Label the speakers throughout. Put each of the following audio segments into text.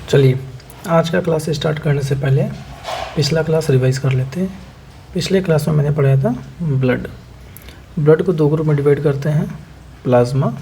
Speaker 1: चलिए, आज का क्लास स्टार्ट करने से पहले पिछला क्लास रिवाइज कर लेते हैं। पिछले क्लास में मैंने पढ़ाया था ब्लड को दो ग्रुप में डिवाइड करते हैं, plasma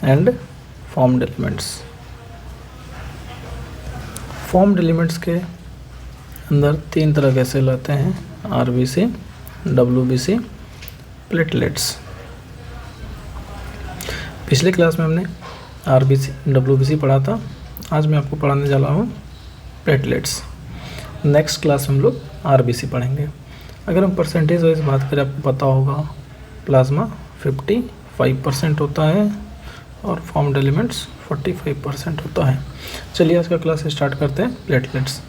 Speaker 1: and formed elements. Formed elements के अंदर तीन तरह के सेल आते हैं, आरबीसी, डब्ल्यूबीसी, प्लेटलेट्स। पिछले क्लास में हमने आरबीसी डब्ल्यूबीसी पढ़ा था। आज मैं आपको पढ़ाने जा रहा हूँ प्लेटलेट्स। नेक्स्ट क्लास में हम लोग आरबीसी पढ़ेंगे। अगर हम परसेंटेज वाइज बात करें, आपको पता होगा प्लाज्मा 55% होता है और फॉर्म्ड एलिमेंट्स 45% होता है। चलिए आज का क्लास स्टार्ट करते हैं। प्लेटलेट्स,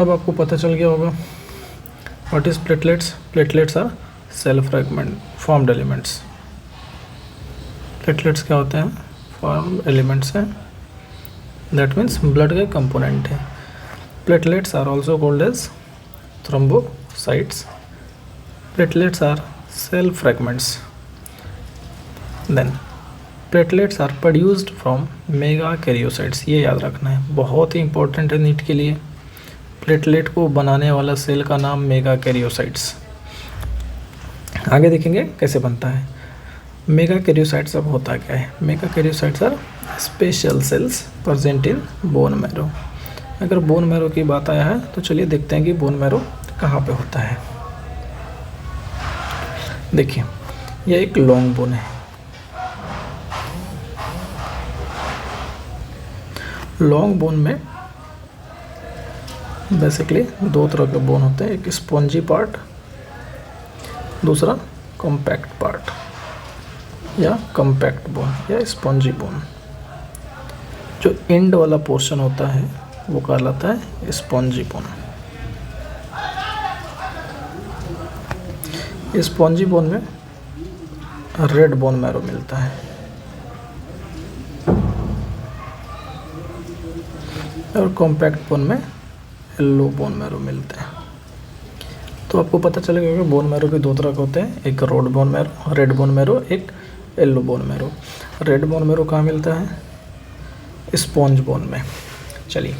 Speaker 1: अब आपको पता चल गया होगा what is platelets. Platelets are cell fragment formed elements. Platelets क्या होते हैं? फॉर्म्ड एलिमेंट्स हैं, दैट मीन्स ब्लड के कंपोनेंट है। Platelets are also called as thrombocytes. Platelets are cell fragments. Then platelets are produced from megakaryocytes. ये याद रखना है, बहुत ही इंपॉर्टेंट है नीट के लिए। प्लेटलेट को बनाने वाला सेल का नाम मेगा कैरियोसाइट्स। आगे देखेंगे कैसे बनता है मेगा कैरियोसाइट्स। अब होता क्या है? Megakaryocytes are special cells present in bone marrow. अगर बोन मैरो की बात आया है तो चलिए देखते हैं कि बोन मैरो कहाँ पे होता है। देखिए, यह एक लॉन्ग बोन है। लॉन्ग बोन में बेसिकली दो तरह के बोन होते हैं, एक स्पॉन्जी पार्ट, दूसरा कॉम्पैक्ट पार्ट या कॉम्पैक्ट बोन या स्पॉन्जी बोन। जो एंड वाला पोर्शन होता है वो कहलाता है स्पॉन्जी बोन। स्पॉन्जी बोन में रेड बोन मैरो मिलता है और कॉम्पैक्ट बोन में येलो बोन मैरो मिलता है। तो आपको पता चलेगा कि बोन मैरो के दो तरह के होते हैं, एक रेड बोन मैरो, एक yellow bone marrow. Red bone marrow कहाँ मिलता है? स्पॉन्ज बोन में। चलिए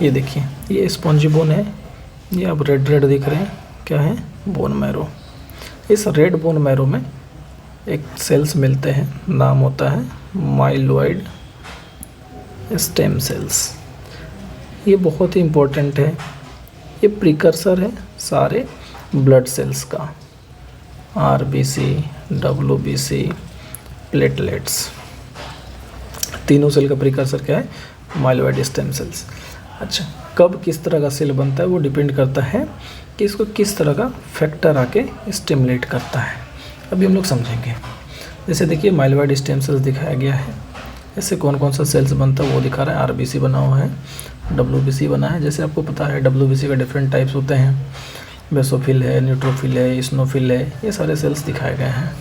Speaker 1: ये देखिए, ये स्पॉन्जी बोन है, ये अब रेड रेड दिख रहे हैं, क्या है? Bone marrow. इस रेड बोन मैरो में एक सेल्स मिलते हैं, नाम होता है माइलॉइड स्टेम सेल्स। ये बहुत ही इम्पोर्टेंट है, ये प्रिकर्सर है सारे ब्लड सेल्स का। आरबीसी, डब्ल्यूबीसी, प्लेटलेट्स, तीनों सेल का प्रिकर्सर क्या है? Myeloid stem cells. अच्छा, कब किस तरह का सेल बनता है वो डिपेंड करता है कि इसको किस तरह का फैक्टर आके स्टिमुलेट करता है। अभी हम लोग समझेंगे। जैसे देखिए, माइलॉइड स्टेम सेल्स दिखाया गया है, इससे कौन कौन सा सेल्स बनता है वो दिखा रहा है। आरबीसी बना हुआ है, डब्ल्यूबीसी बना है। जैसे आपको पता है डब्ल्यूबीसी का डिफरेंट टाइप्स होते हैं, बेसोफिल है, न्यूट्रोफिल है, इस्नोफिल है, ये सारे सेल्स दिखाए गए हैं।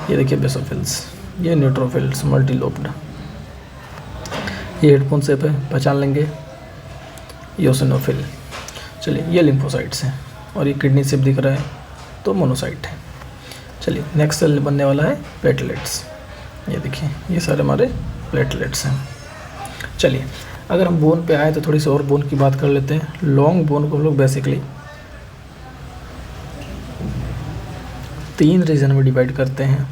Speaker 1: ये देखिए बेसोफिल्स, ये न्यूट्रोफिल्स, मल्टीलोप्ड। ये हेडफोन से पे पहचान लेंगे, योसिनोफिल। चलिए, ये लिम्फोसाइट्स हैं और ये किडनी शेप दिख रहा है तो मोनोसाइट है। चलिए नेक्स्ट सेल बनने वाला है प्लेटलेट्स। ये देखिए, ये सारे हमारे प्लेटलेट्स हैं। चलिए अगर हम बोन पे आए तो थोड़ी सी और बोन की बात कर लेते हैं। लॉन्ग बोन को हम लोग बेसिकली तीन रीजन में डिवाइड करते हैं,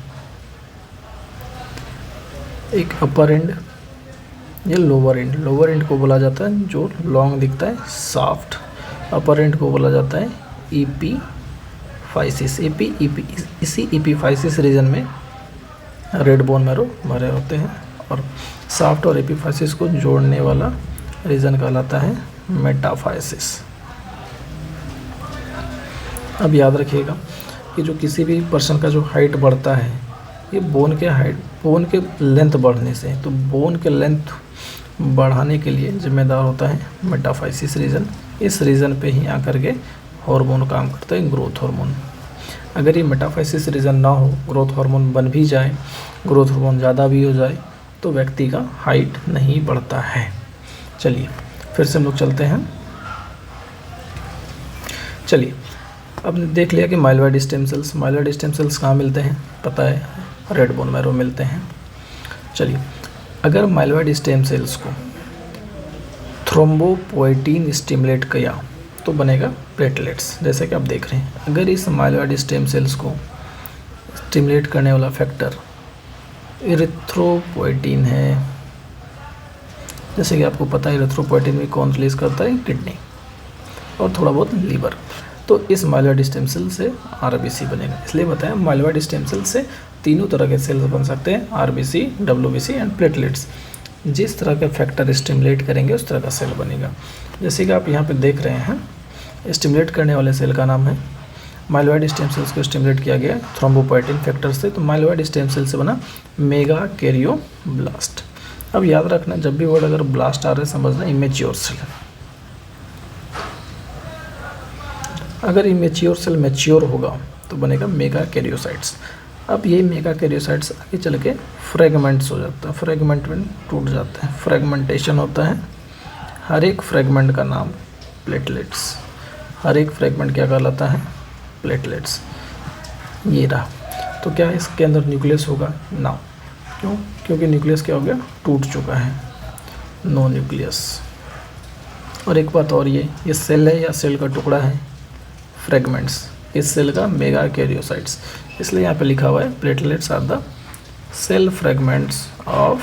Speaker 1: एक अपर एंड, ये लोअर एंड। लोअर एंड को बोला जाता है जो लॉन्ग दिखता है, सॉफ्ट। अपर एंड को बोला जाता है एपीफाइसिस। इसी एपीफाइसिस रीजन में रेड बोन मैरो भरे होते हैं और सॉफ्ट और एपीफाइसिस को जोड़ने वाला रीजन कहलाता है मेटाफाइसिस। अब याद रखिएगा कि जो किसी भी पर्सन का जो हाइट बढ़ता है, ये बोन के लेंथ बढ़ने से, तो बोन के लेंथ बढ़ाने के लिए जिम्मेदार होता है मेटाफाइसिस रीजन। इस रीजन पे ही आकर के हार्मोन काम करता है, ग्रोथ हार्मोन। अगर ये मेटाफाइसिस रीजन ना हो, ग्रोथ हार्मोन बन भी जाए, ग्रोथ हार्मोन ज़्यादा भी हो जाए, तो व्यक्ति का हाइट नहीं बढ़ता है। चलिए फिर से हम लोग चलते हैं। चलिए, अब देख लिया कि माइलॉइड स्टेम सेल्स कहाँ मिलते हैं, पता है, रेड बोन मैरो मिलते हैं। चलिए, अगर माइलॉइड स्टेम सेल्स को थ्रोम्बोपोएटिन स्टिमुलेट किया तो बनेगा प्लेटलेट्स। जैसे कि आप देख रहे हैं, अगर इस माइलॉइड स्टेम सेल्स को स्टिमुलेट करने वाला फैक्टर इरिथ्रोपोएटिन है, जैसे कि आपको पता है इरिथ्रोपोएटिन भी कौन रिलीज करता है, किडनी और थोड़ा बहुत लीवर, तो इस माइलॉइड स्टेम सेल से आरबीसी बनेगा। इसलिए बताया माइलॉइड स्टेम सेल से तीनों तरह के सेल्स बन सकते हैं, आरबीसी, डब्ल्यूबीसी एंड प्लेटलेट्स। जिस तरह के फैक्टर स्टिमुलेट करेंगे उस तरह का सेल बनेगा। जैसे कि आप यहाँ पे देख रहे हैं, स्टिमुलेट करने वाले सेल का नाम है, माइलॉइड स्टेम सेल्स को स्टिमुलेट किया गया थ्रोम्बोपोएटिन फैक्टर से, तो माइलॉइड स्टेम सेल से बना मेगा कैरियोब्लास्ट। अब याद रखना, जब भी वर्ड अगर ब्लास्ट आ रहा है समझना इमेच्योर सेल। अगर इमेच्योर सेल मैच्योर होगा तो बनेगा मेगा कैरियोसाइट्स। अब ये मेगा कैरियोसाइट्स आगे चल के फ्रेगमेंट्स हो जाता है, फ्रेगमेंट टूट जाते हैं, फ्रेगमेंटेशन होता है। हर एक फ्रेगमेंट का नाम प्लेटलेट्स, हर एक फ्रेगमेंट क्या कहलाता है, प्लेटलेट्स। ये रहा, तो क्या इसके अंदर न्यूक्लियस होगा ना, क्यों, क्योंकि न्यूक्लियस क्या हो गया, टूट चुका है, नो न्यूक्लियस। और एक बात और, ये सेल है या सेल का टुकड़ा है, फ्रेगमेंट्स, इस सेल का मेगा कैरियोसाइट्स, इसलिए यहाँ पे लिखा हुआ है platelets are the cell fragments of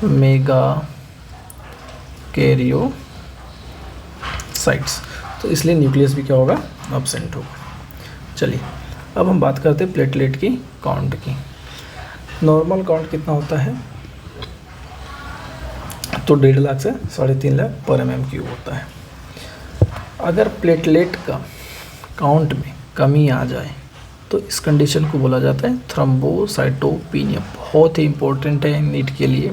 Speaker 1: megakaryocytes. तो इसलिए न्यूक्लियस भी क्या होगा, एब्सेंट होगा। चलिए अब हम बात करते हैं प्लेटलेट की काउंट की। नॉर्मल काउंट कितना होता है, तो 1.5 लाख से 3.5 लाख पर mm³ होता है। अगर प्लेटलेट का काउंट में कमी आ जाए तो इस कंडीशन को बोला जाता है थ्रोम्बोसाइटोपेनिया। बहुत ही इंपॉर्टेंट है नीट के लिए।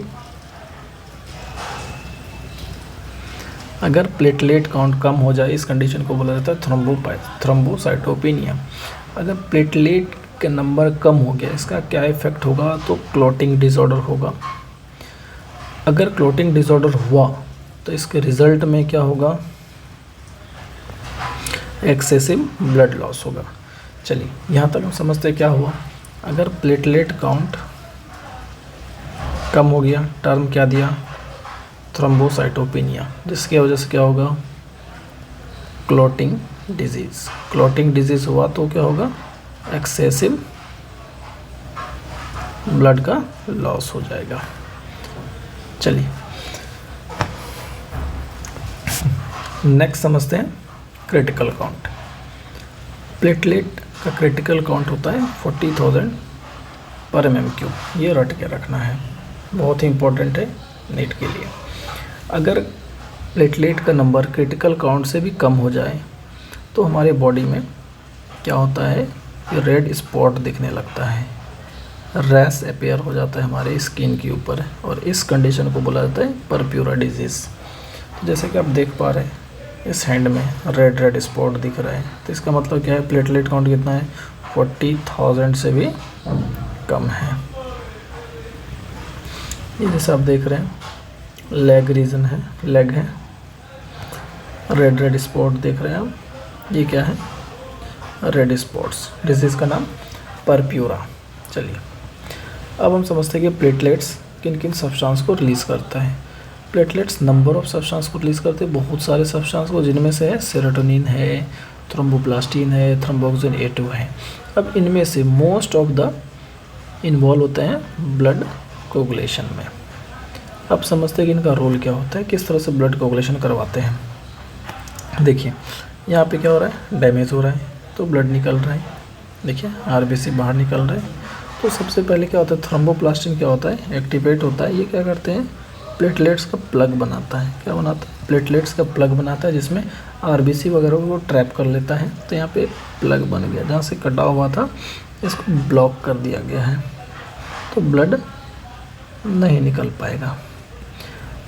Speaker 1: अगर प्लेटलेट काउंट कम हो जाए इस कंडीशन को बोला जाता है थ्रोम्बोसाइटोपेनिया। अगर प्लेटलेट का नंबर कम हो गया, इसका क्या इफेक्ट होगा, तो क्लॉटिंग डिसऑर्डर होगा। अगर क्लॉटिंग डिसऑर्डर हुआ तो इसके रिजल्ट में क्या होगा, एक्सेसिव ब्लड लॉस होगा। चलिए यहाँ तक हम समझते क्या हुआ। अगर प्लेटलेट काउंट कम हो गया, टर्म क्या दिया, थ्रोम्बोसाइटोपेनिया, जिसकी वजह से क्या होगा, क्लॉटिंग डिजीज़। क्लॉटिंग डिजीज़ हुआ तो क्या होगा, एक्सेसिव ब्लड का लॉस हो जाएगा। चलिए नेक्स्ट समझते हैं क्रिटिकल काउंट। प्लेटलेट का क्रिटिकल काउंट होता है 40,000 पर mm³। ये रट के रखना है, बहुत ही इंपॉर्टेंट है नीट के लिए। अगर प्लेटलेट का नंबर क्रिटिकल काउंट से भी कम हो जाए तो हमारे बॉडी में क्या होता है, ये रेड स्पॉट दिखने लगता है, रैश अपेयर हो जाता है हमारे स्किन के ऊपर, और इस कंडीशन को बोला जाता है परप्यूरा डिजीज़। तो जैसे कि आप देख पा रहे हैं इस हैंड में रेड स्पॉट दिख रहा है, तो इसका मतलब क्या है, प्लेटलेट काउंट कितना है, 40,000 से भी कम है। ये जैसे आप देख रहे हैं लेग रीजन है, लेग है, रेड स्पॉट देख रहे हैं आप, ये क्या है, रेड स्पॉट्स। डिजीज़ का नाम परप्यूरा। चलिए अब हम समझते हैं कि प्लेटलेट्स किन किन सब्सटेंस को रिलीज़ करता है। प्लेटलेट्स नंबर ऑफ सब्सटेंस को रिलीज़ करते हैं, बहुत सारे सब्सटेंस को, जिनमें से है सेरोटोनिन है, थ्रोम्बोप्लास्टिन है, थ्रोम्बोक्सिन A2 है। अब इनमें से मोस्ट ऑफ द इन्वॉल्व होते हैं ब्लड कोगुलेशन में। अब समझते हैं कि इनका रोल क्या होता है, किस तरह से ब्लड कोगुलेशन करवाते हैं। देखिए यहाँ पे क्या हो रहा है, डैमेज हो रहा है तो ब्लड निकल रहा है, देखिए आरबीसी बाहर निकल रहा है। तो सबसे पहले क्या होता है, थ्रोम्बोप्लास्टिन क्या होता है, एक्टिवेट होता है। ये क्या करते हैं, प्लेटलेट्स का प्लग बनाता है। क्या बनाता है, प्लेटलेट्स का प्लग बनाता है, जिसमें आरबीसी वगैरह को ट्रैप कर लेता है। तो यहाँ पे प्लग बन गया, जहाँ से कटा हुआ था इसको ब्लॉक कर दिया गया है, तो ब्लड नहीं निकल पाएगा।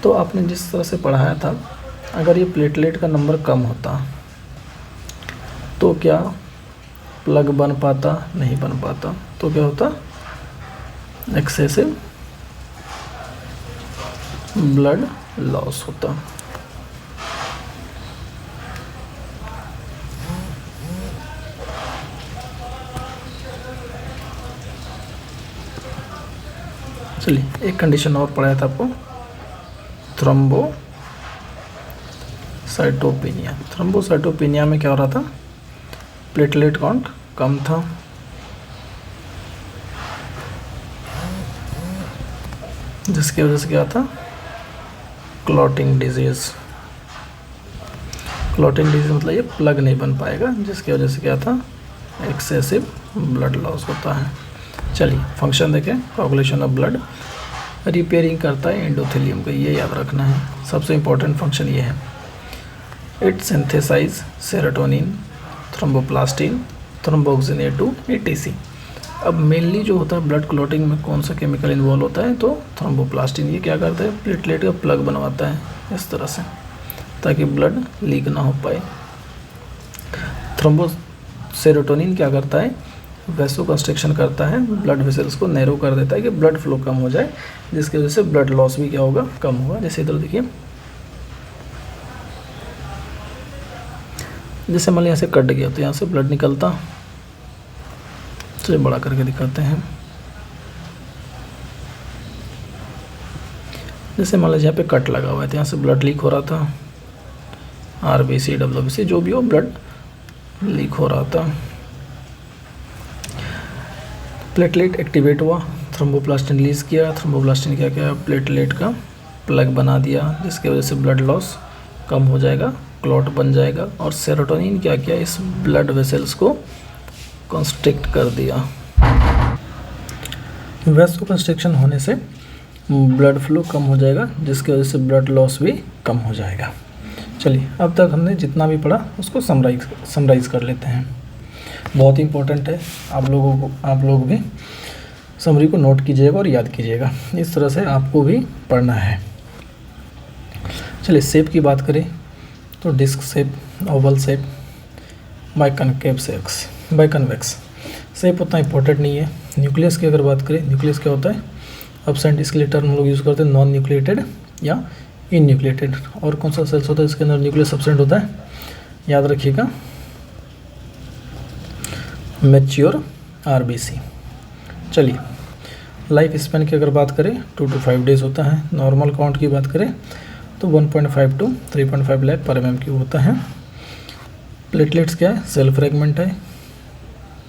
Speaker 1: तो आपने जिस तरह से पढ़ाया था, अगर ये प्लेटलेट का नंबर कम होता तो क्या प्लग बन पाता, नहीं बन पाता, तो क्या होता, एक्सेसिव ब्लड लॉस होता। चलिए एक कंडीशन और पढ़ाया था आपको, थ्रोम्बोप्लास्टिन थ्रोम्बोसाइटोपेनिया। थ्रोम्बोसाइटोपेनिया में क्या हो रहा था, प्लेटलेट काउंट कम था, जिसकी वजह से क्या था, क्लॉटिंग डिजीज़। क्लॉटिंग डिजीज़ मतलब ये प्लग नहीं बन पाएगा, जिसकी वजह से क्या था, एक्सेसिव ब्लड लॉस होता है। चलिए फंक्शन देखें, कोagulation ऑफ ब्लड, रिपेयरिंग करता है एंडोथेलियम का, ये याद रखना है, सबसे इम्पोर्टेंट फंक्शन ये है। It synthesise serotonin, thromboplastin, thromboxane ETC. अब मेनली जो होता है ब्लड क्लॉटिंग में कौन सा केमिकल इन्वॉल्व होता है, तो थ्रोम्बोप्लास्टिन। ये क्या करता है, प्लेटलेट का प्लग बनवाता है इस तरह से, ताकि ब्लड लीक ना हो पाए। सेरोटोनिन क्या करता है, वैसो कंस्ट्रिक्शन करता है, ब्लड वेसल्स को नैरो कर देता है कि ब्लड फ्लो कम हो जाए, जिसकी वजह से ब्लड लॉस भी क्या होगा, कम होगा। जैसे इधर देखिए, जैसे मान लीजिए यहाँ से कट गया तो यहाँ से ब्लड निकलता, तो बड़ा करके दिखाते हैं। जैसे मान लीजिए यहाँ पे कट लगा हुआ है तो यहाँ से ब्लड लीक हो रहा था, आरबीसी डब्ल्यूबीसी जो भी हो, ब्लड लीक हो रहा था। प्लेटलेट एक्टिवेट हुआ, थ्रोम्बोप्लास्टिन रिलीज़ किया, थ्रोम्बोप्लास्टिन क्या क्या प्लेटलेट का प्लग बना दिया, जिसकी वजह से ब्लड लॉस कम हो जाएगा, क्लॉट बन जाएगा। और सेरोटोनिन क्या किया, इस ब्लड वेसल्स को कंस्ट्रिक्ट कर दिया। वैसो कंस्ट्रिक्शन होने से ब्लड फ्लो कम हो जाएगा, जिसकी वजह से ब्लड लॉस भी कम हो जाएगा। चलिए अब तक हमने जितना भी पढ़ा उसको समराइज़ कर लेते हैं। बहुत ही इम्पोर्टेंट है, आप लोग भी समरी को नोट कीजिएगा और याद कीजिएगा, इस तरह से आपको भी पढ़ना है। चलिए शेप की बात करें तो disc shape, oval shape, biconvex shape उतना इम्पोर्टेंट नहीं है। न्यूक्लियस की अगर बात करें, न्यूक्लियस क्या होता है, एब्सेंट, इसके लिए टर्म हम लोग यूज़ करते हैं नॉन न्यूक्लिएटेड या इनन्यूक्लिएटेड। और कौन सा सेल्स होता है इसके अंदर न्यूक्लियस एब्सेंट होता है, याद रखिएगा, मैच्योर आरबीसी। चलिए लाइफ स्पैन की अगर बात करें 2 to 5 डेज़ होता है। नॉर्मल काउंट की बात करें तो 1.5 to 3.5 लाख पर mm³ होता है। प्लेटलेट्स क्या है, सेल फ्रेगमेंट है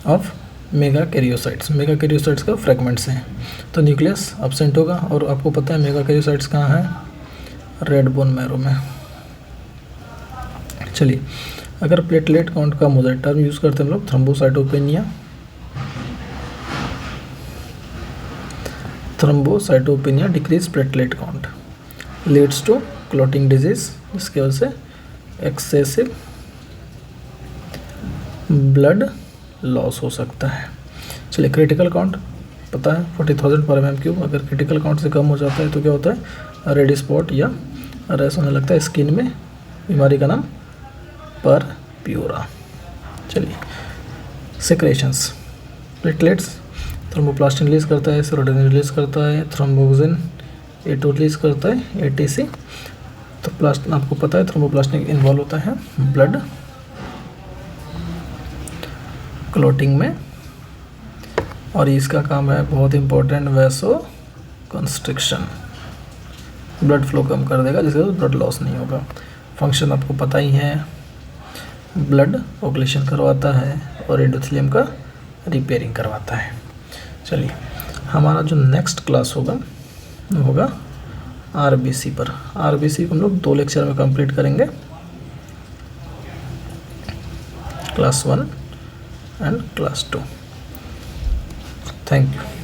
Speaker 1: ऑफ मेगा कैरियोसाइट्स का फ्रेगमेंट्स हैं। तो न्यूक्लियस एब्सेंट होगा, और आपको पता है मेगा कैरियोसाइट्स कहाँ है, रेड बोन मैरो में। चलिए अगर प्लेटलेट काउंट कम हो जाए, टर्म यूज़ करते हैं हम लोग thrombocytopenia decrease platelet count leads to clotting disease, जिसकी वजह से एक्सेसिव ब्लड लॉस हो सकता है। चलिए क्रिटिकल काउंट पता है 40,000 पर mm³। अगर क्रिटिकल काउंट से कम हो जाता है तो क्या होता है, रेड स्पॉट या रैश होने लगता है स्किन में, बीमारी का नाम परप्यूरा। चलिए सेक्रेशंस, प्लेटलेट्स थ्रोम्बोप्लास्टिन रिलीज़ करता है, सेरोटोनिन रिलीज़ करता है, थ्रोम्बोक्सिन रिलीज़ करता है, एटीसी। तो प्लास्टिन आपको पता है थ्रोम्बोप्लास्टिन इन्वॉल्व होता है ब्लड क्लॉटिंग में, और इसका काम है बहुत important, vaso constriction, blood flow कम कर देगा, जिससे ब्लड लॉस नहीं होगा। फंक्शन आपको पता ही है, ब्लड कोagulation करवाता है और एंडोथेलियम का रिपेयरिंग करवाता है। चलिए हमारा जो नेक्स्ट क्लास होगा आरबीसी पर। आरबीसी को हम लोग 2 लेक्चर में कंप्लीट करेंगे, class 1 and class 2। Thank you.